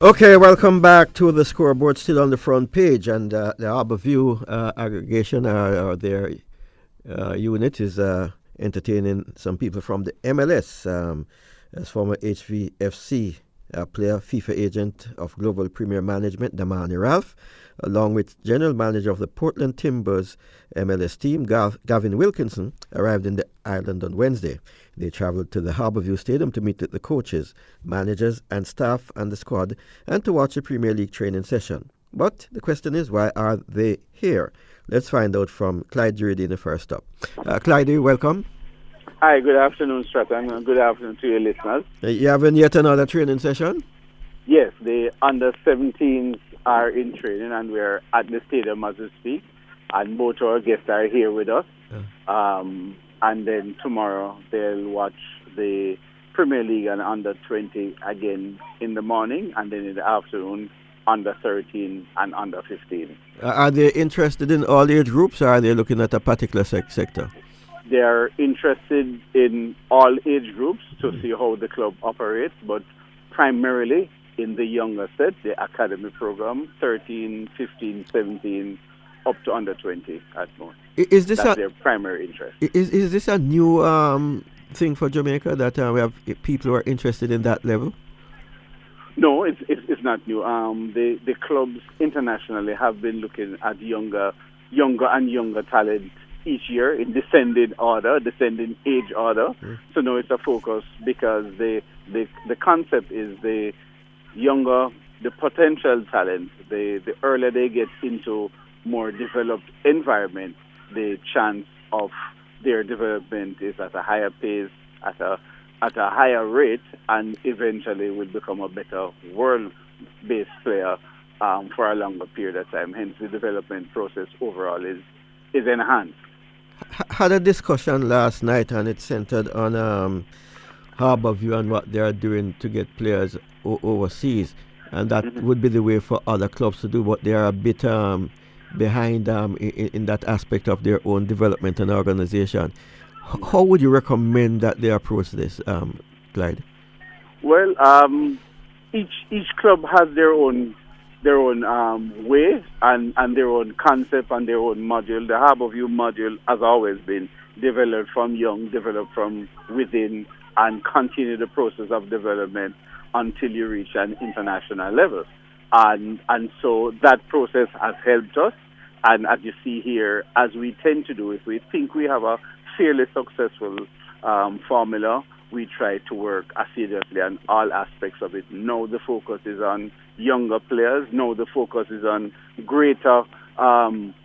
Okay, welcome back to the scoreboard. Still on the front page, and the Harbour View aggregation or their unit is entertaining some people from the MLS. As former HVFC player, FIFA agent of Global Premier Management, Damani Ralph, along with General Manager of the Portland Timbers MLS team, Gavin Wilkinson, arrived in the island on Wednesday. They traveled to the Harbourview Stadium to meet with the coaches, managers and staff and the squad and to watch the Premier League training session. But the question is, why are they here? Let's find out from Clyde Jureidini first up. Clyde, welcome. Hi, good afternoon, Stratton, and good afternoon to your listeners. You having yet another training session? Yes, the under-17s are in training and we're at the stadium as we speak. And both our guests are here with us. And then tomorrow they'll watch the Premier League and under-20 again in the morning, and then in the afternoon under-13 and under-15. Are they interested in all age groups, or are they looking at a particular sector? They're interested in all age groups to see how the club operates, but primarily in the younger set, the academy program, 13, 15, 17, up to under-20 at most. That's their primary interest. Is this a new thing for Jamaica, that we have people who are interested in that level? No, it's not new. The clubs internationally have been looking at younger and younger talent each year in descending age order. So now it's a focus because the concept is the younger, the potential talent, the earlier they get into more developed environment, the chance of their development is at a higher pace, at a higher rate, and eventually will become a better world-based player for a longer period of time. Hence, the development process overall is enhanced. Had a discussion last night, and it centered on Harbourview and what they are doing to get players overseas, and that would be the way for other clubs to do, but they are a bit behind in that aspect of their own development and organization. How would you recommend that they approach this, Clyde? Well, each club has their own way and their own concept and their own module. The Harbourview module has always been developed from young, developed from within, and continue the process of development until you reach an international level. And so that process has helped us. And as you see here, as we tend to do, if we think we have a fairly successful formula, we try to work assiduously on all aspects of it. Now the focus is on younger players. Now the focus is on greater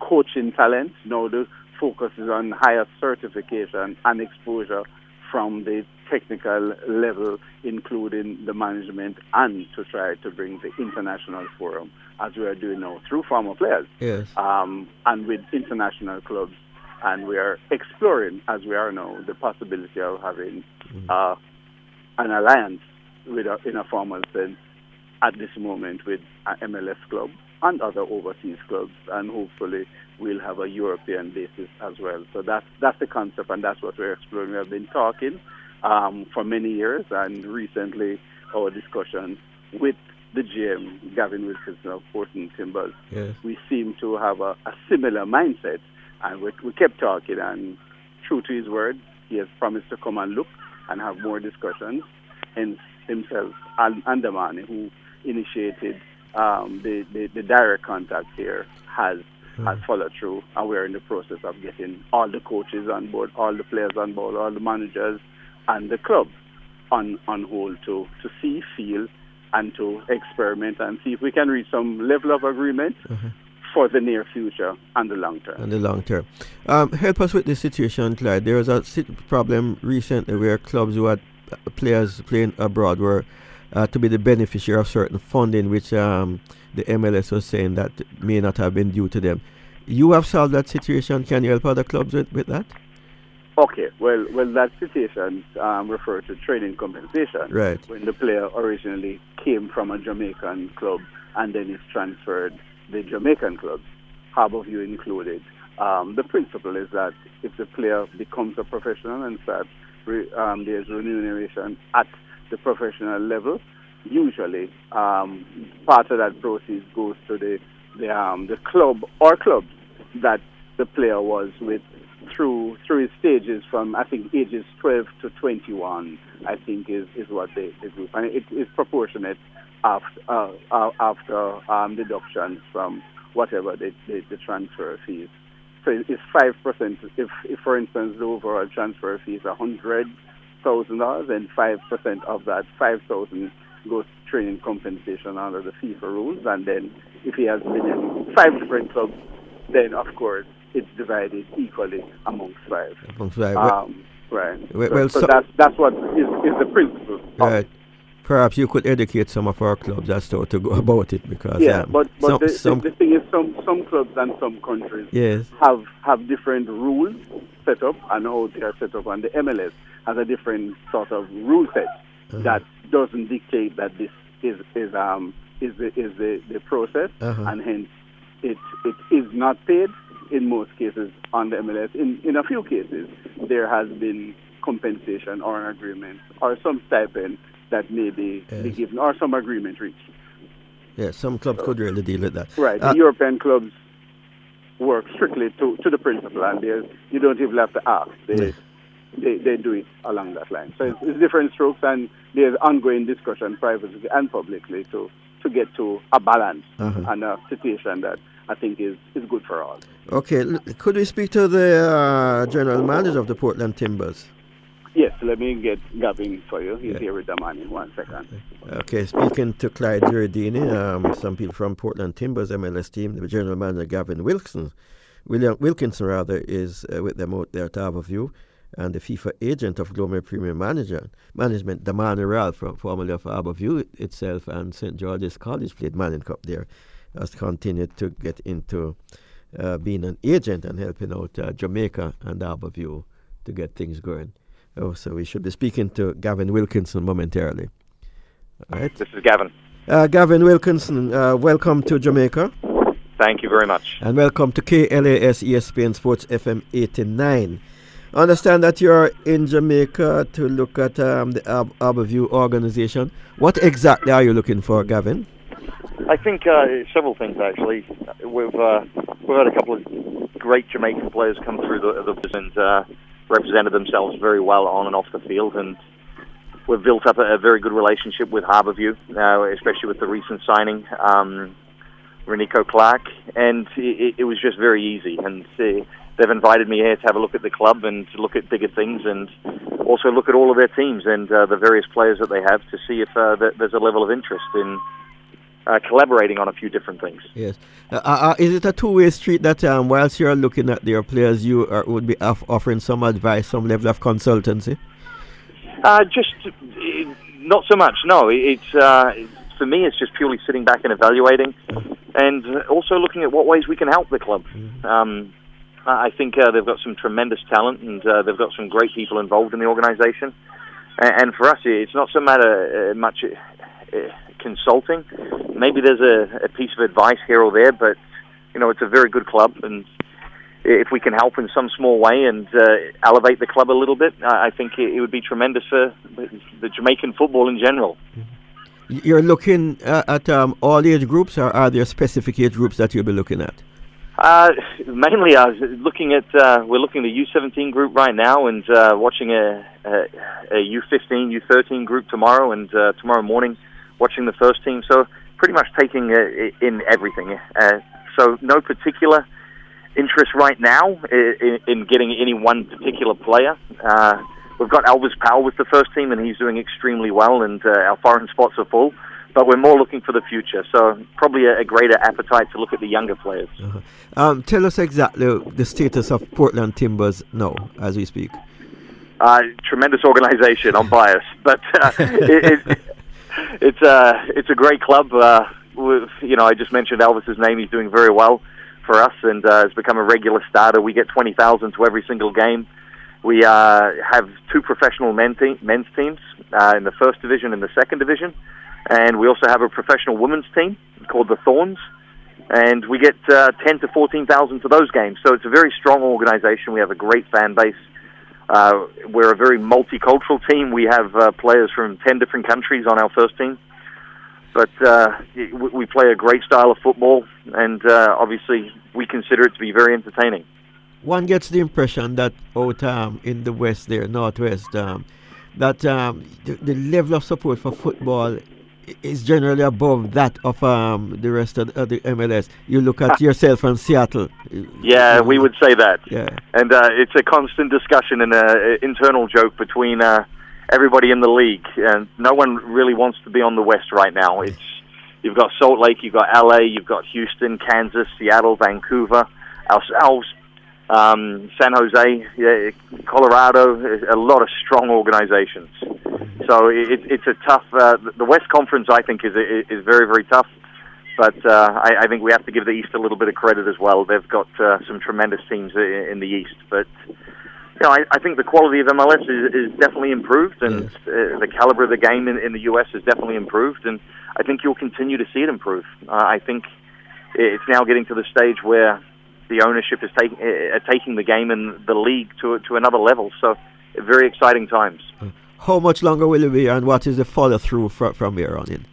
coaching talent. Now the focus is on higher certification and exposure from the technical level, including the management, and to try to bring the international forum, as we are doing now, through former players. Yes. And with international clubs. And we are exploring, as we are now, the possibility of having an alliance in a formal sense at this moment with an MLS club and other overseas clubs, and hopefully we'll have a European basis as well. So that's the concept, and that's what we're exploring. We have been talking for many years, and recently our discussions with the GM, Gavin Wilkinson of Portland Timbers, yes, we seem to have a similar mindset, and we kept talking, and true to his word, he has promised to come and look and have more discussions. Hence himself and Damani, who initiated the direct contact here, has followed through, and we're in the process of getting all the coaches on board, all the players on board, all the managers and the club on hold to see, feel, and to experiment and see if we can reach some level of agreement for the near future and the long term. Help us with this situation, Clyde. There was a problem recently where clubs who had players playing abroad were to be the beneficiary of certain funding, which the MLS was saying that may not have been due to them. You have solved that situation. Can you help other clubs with that? Okay, well, that situation referred to training compensation. Right. When the player originally came from a Jamaican club and then is transferred the Jamaican clubs, Harbourview included. The principle is that if the player becomes a professional and starts, there's remuneration at the professional level, usually part of that proceeds goes to the club or clubs that the player was with through his stages from, I think, ages 12 to 21, I think is what they do. And it is proportionate after deductions from whatever the transfer fees. So it's 5%. If for instance, the overall transfer fee is $100,000, then 5% of that, 5,000 goes to training compensation under the FIFA rules. And then if he has been in 5 different clubs, then of course it's divided equally amongst 5. Right. Well, so that's what is the principle. Right. Perhaps you could educate some of our clubs as to go about it, because but the thing is, some clubs and some countries have different rules set up and how they are set up, and the MLS has a different sort of rule set that doesn't dictate that this is the process, and hence it is not paid in most cases on the MLS. In a few cases, there has been compensation or an agreement or some stipend that may be given, or some agreement reached. Yeah, some clubs could really deal with that. Right. The European clubs work strictly to the principle, and you don't even have to ask. They do it along that line. So it's different strokes, and there's ongoing discussion privately and publicly to get to a balance and a situation that I think is good for all. Okay. Could we speak to the general manager of the Portland Timbers? Yes, let me get Gavin for you. He's here with Damani. 1 second. Okay, speaking to Clyde Jureidini, some people from Portland Timbers MLS team, the general manager Gavin Wilkinson rather, is with them out there at Harbour, and the FIFA agent of Global Premier Management, Damani Ralph, formerly of Harbour itself, and St. George's College played Manning Cup there, has continued to get into being an agent and helping out Jamaica and Harbour to get things going. So we should be speaking to Gavin Wilkinson momentarily. All right. This is Gavin. Gavin Wilkinson, welcome to Jamaica. Thank you very much. And welcome to KLAS ESPN Sports FM89. I understand that you're in Jamaica to look at the Harbour organization. What exactly are you looking for, Gavin? I think several things, actually. We've had a couple of great Jamaican players come through the and represented themselves very well on and off the field, and we've built up a very good relationship with Harbour, especially with the recent signing, Renico Clark, and it was just very easy. And they've invited me here to have a look at the club and to look at bigger things, and also look at all of their teams and the various players that they have, to see if there's a level of interest in collaborating on a few different things. Yes. Is it a two-way street that whilst you're looking at their players, you would be offering some advice, some level of consultancy? Just not so much, no. It's for me, it's just purely sitting back and evaluating, and also looking at what ways we can help the club. I think they've got some tremendous talent, and they've got some great people involved in the organisation. And for us, it's not so much consulting. Maybe there's a piece of advice here or there, but it's a very good club, and if we can help in some small way and elevate the club a little bit, I think it would be tremendous for the Jamaican football in general. You're looking at all age groups, or are there specific age groups that you'll be looking at? Mainly, I was looking at we're looking at the U17 group right now, and watching a U15, U13 group tomorrow, and tomorrow morning watching the first team. So pretty much taking in everything. So no particular interest right now in getting any one particular player. We've got Elvis Powell with the first team, and he's doing extremely well, and our foreign spots are full. But we're more looking for the future, so probably a greater appetite to look at the younger players. Tell us exactly the status of Portland Timbers now, as we speak. Tremendous organization. I'm biased, but it's a great club. I just mentioned Elvis's name. He's doing very well for us, and has become a regular starter. We get 20,000 to every single game. We have 2 professional men's teams in the first division and the second division. And we also have a professional women's team called the Thorns, and we get 10 to 14,000 to those games. So it's a very strong organization. We have a great fan base. We're a very multicultural team. We have players from 10 different countries on our first team. But we play a great style of football, and obviously we consider it to be very entertaining. One gets the impression that out in the west there, northwest, that the level of support for football is generally above that of the rest of the MLS. You look at yourself from Seattle. Yeah, we would say that. Yeah. And it's a constant discussion and an internal joke between everybody in the league. And no one really wants to be on the West right now. You've got Salt Lake, you've got LA, you've got Houston, Kansas, Seattle, Vancouver, ourselves, San Jose, Colorado, a lot of strong organizations. So it's a tough. The West Conference, I think, is very, very tough. But I think we have to give the East a little bit of credit as well. They've got some tremendous teams in the East. But I think the quality of MLS is definitely improved, and the caliber of the game in the US is definitely improved. And I think you'll continue to see it improve. I think it's now getting to the stage where the ownership is taking the game and the league to another level. So very exciting times. How much longer will you be here, and what is the follow-through from here on in?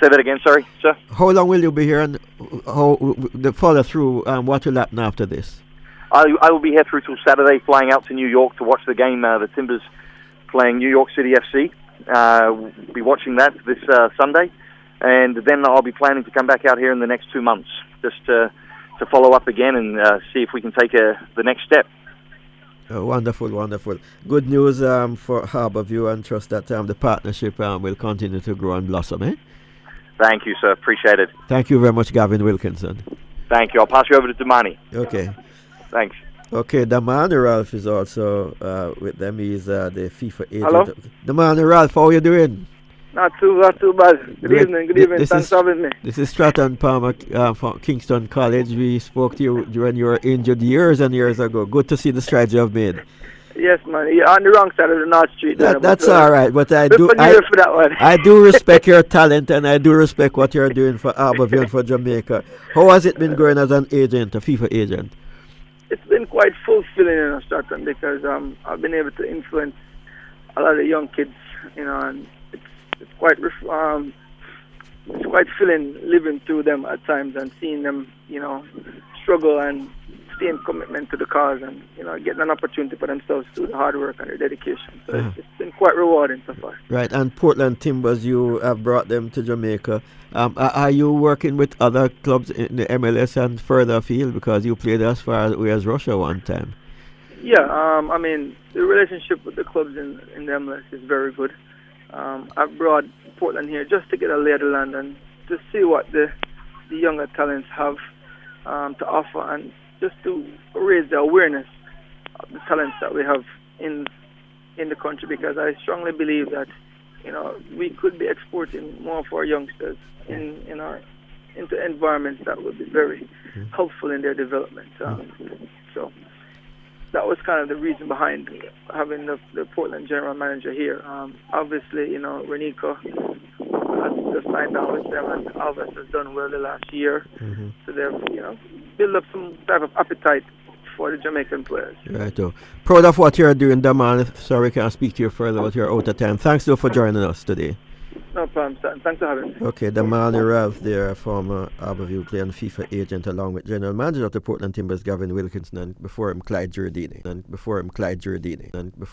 Say that again, sorry, sir? How long will you be here, and how the follow-through, what will happen after this? I will be here through till Saturday, flying out to New York to watch the game, the Timbers playing New York City FC. We'll be watching that this Sunday, and then I'll be planning to come back out here in the next 2 months, just to follow up again and see if we can take the next step. Wonderful, wonderful. Good news for Harbourview, and trust that the partnership will continue to grow and blossom. Thank you, sir. Appreciate it. Thank you very much, Gavin Wilkinson. Thank you. I'll pass you over to Damani. Okay. Thanks. Okay, Damani Ralph is also with them. He's the FIFA agent. Hello? Damani Ralph, how are you doing? Not too bad. Good evening. Thanks for having me. This is Stratton Palmer from Kingston College. We spoke to you when you were injured years and years ago. Good to see the strides you have made. Yes, man. You're on the wrong side of the North Street. That's all right, but I do. For that one. I do respect your talent, and I do respect what you're doing for Harbourview and for Jamaica. How has it been going as an agent, a FIFA agent? It's been quite fulfilling in Stratton, because I've been able to influence a lot of young kids, and it's quite filling living through them at times and seeing them, struggle and stay in commitment to the cause, and getting an opportunity for themselves to do the hard work and their dedication. So it's been quite rewarding so far. Right, and Portland Timbers, you have brought them to Jamaica. Are you working with other clubs in the MLS and further afield, because you played as far away as Russia one time? Yeah, the relationship with the clubs in the MLS is very good. I've brought Portland here just to get a lay of the land and to see what the younger talents have to offer, and just to raise the awareness of the talents that we have in the country, because I strongly believe that we could be exporting more of our youngsters into environments that would be very helpful in their development. So that was kind of the reason behind having the Portland general manager here. Obviously, Renico has just signed on with them, and Alves has done well the last year. So they've, built up some type of appetite for the Jamaican players. Right. Proud of what you're doing, Damani. Sorry, can't speak to you further, but you're out of time. Thanks, though, for joining us today. No problem, Stan. Thanks for having me. Okay, Damani Ralph there, former Harbourview player and FIFA agent, along with general manager of the Portland Timbers, Gavin Wilkinson, and before him, Clyde Jureidini.